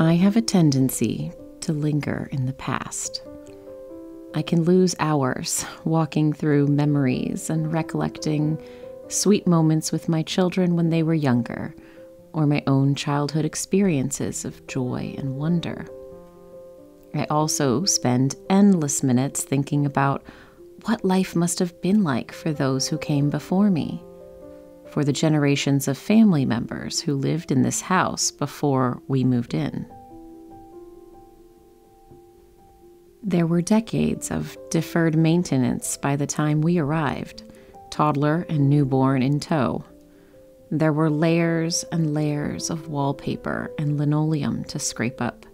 I have a tendency to linger in the past. I can lose hours walking through memories and recollecting sweet moments with my children when they were younger, or my own childhood experiences of joy and wonder. I also spend endless minutes thinking about what life must have been like for those who came before me, for the generations of family members who lived in this house before we moved in. There were decades of deferred maintenance by the time we arrived, toddler and newborn in tow. There were layers and layers of wallpaper and linoleum to scrape up,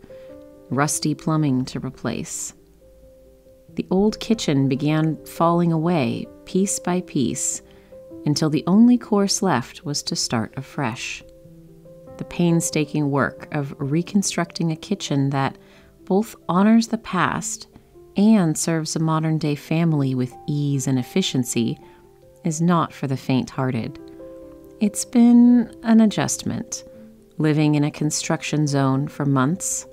rusty plumbing to replace. The old kitchen began falling away piece by piece until the only course left was to start afresh. The painstaking work of reconstructing a kitchen that both honors the past and serves a modern-day family with ease and efficiency is not for the faint-hearted. It's been an adjustment, living in a construction zone for months.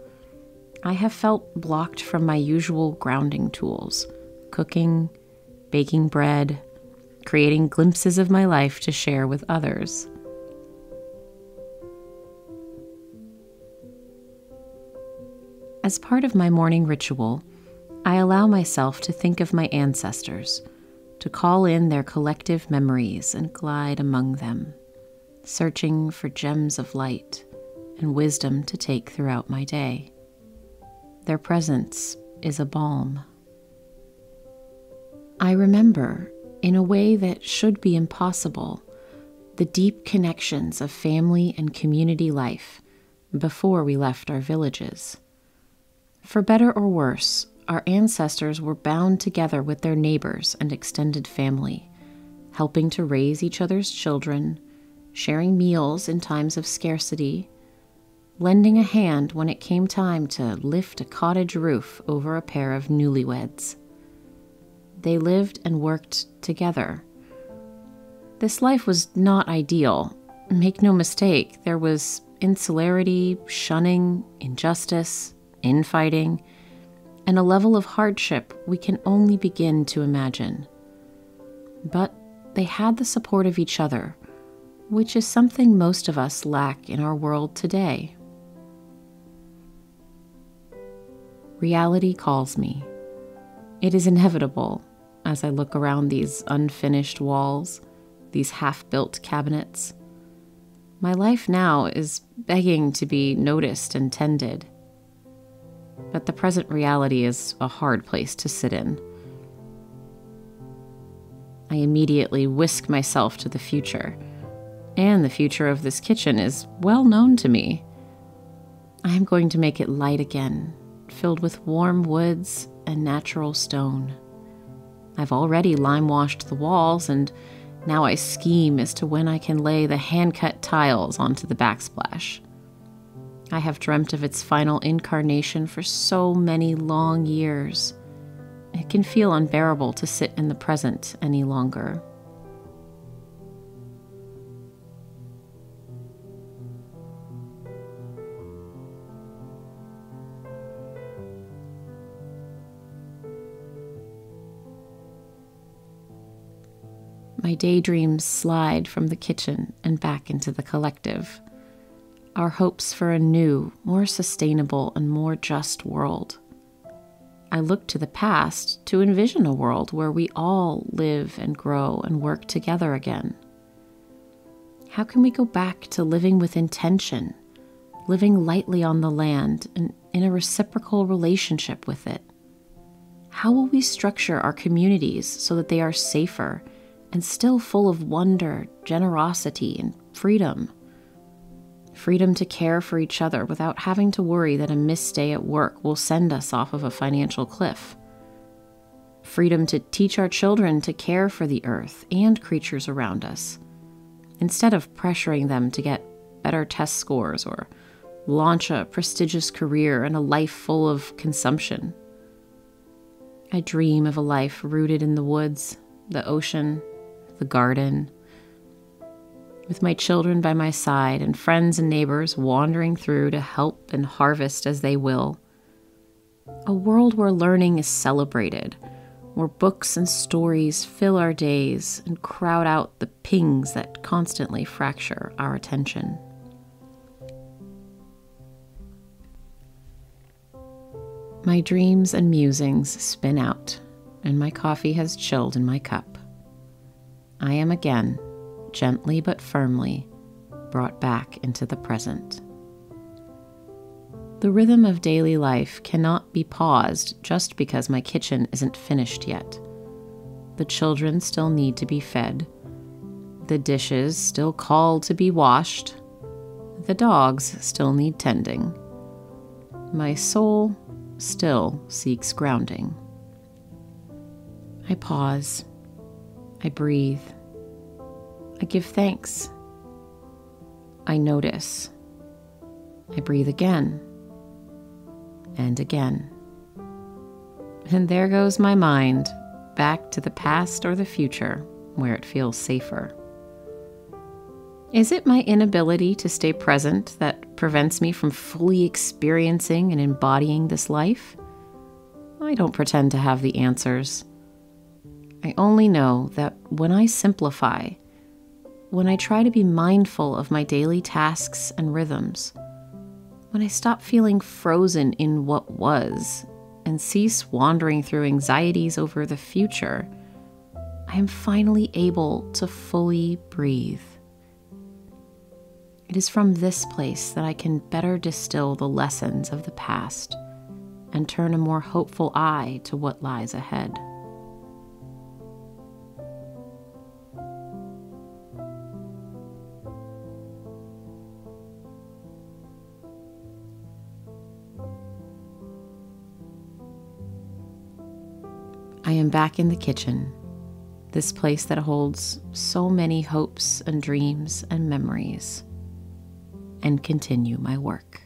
I have felt blocked from my usual grounding tools, cooking, baking bread, creating glimpses of my life to share with others. As part of my morning ritual, I allow myself to think of my ancestors, to call in their collective memories and glide among them, searching for gems of light and wisdom to take throughout my day. Their presence is a balm. I remember, in a way that should be impossible, the deep connections of family and community life before we left our villages. For better or worse, our ancestors were bound together with their neighbors and extended family, helping to raise each other's children, sharing meals in times of scarcity, lending a hand when it came time to lift a cottage roof over a pair of newlyweds. They lived and worked together. This life was not ideal. Make no mistake, there was insularity, shunning, injustice, infighting, and a level of hardship we can only begin to imagine. But they had the support of each other, which is something most of us lack in our world today. Reality calls me. It is inevitable as I look around these unfinished walls, these half-built cabinets. My life now is begging to be noticed and tended. But the present reality is a hard place to sit in. I immediately whisk myself to the future, and the future of this kitchen is well known to me. I am going to make it light again, filled with warm woods and natural stone. I've already lime-washed the walls, and now I scheme as to when I can lay the hand-cut tiles onto the backsplash. I have dreamt of its final incarnation for so many long years. It can feel unbearable to sit in the present any longer. My daydreams slide from the kitchen and back into the collective. Our hopes for a new, more sustainable, and more just world. I look to the past to envision a world where we all live and grow and work together again. How can we go back to living with intention, living lightly on the land and in a reciprocal relationship with it? How will we structure our communities so that they are safer and still full of wonder, generosity, and freedom? Freedom to care for each other without having to worry that a missed day at work will send us off of a financial cliff. Freedom to teach our children to care for the earth and creatures around us, instead of pressuring them to get better test scores or launch a prestigious career and a life full of consumption. I dream of a life rooted in the woods, the ocean, the garden, with my children by my side and friends and neighbors wandering through to help and harvest as they will. A world where learning is celebrated, where books and stories fill our days and crowd out the pings that constantly fracture our attention. My dreams and musings spin out, and my coffee has chilled in my cup. I am again, gently but firmly, brought back into the present. The rhythm of daily life cannot be paused just because my kitchen isn't finished yet. The children still need to be fed. The dishes still call to be washed. The dogs still need tending. My soul still seeks grounding. I pause. I breathe. I give thanks. I notice. I breathe again. And again. And there goes my mind back to the past or the future where it feels safer. Is it my inability to stay present that prevents me from fully experiencing and embodying this life? I don't pretend to have the answers. I only know that when I simplify, when I try to be mindful of my daily tasks and rhythms, when I stop feeling frozen in what was and cease wandering through anxieties over the future, I am finally able to fully breathe. It is from this place that I can better distill the lessons of the past and turn a more hopeful eye to what lies ahead. I am back in the kitchen, this place that holds so many hopes and dreams and memories, and continue my work.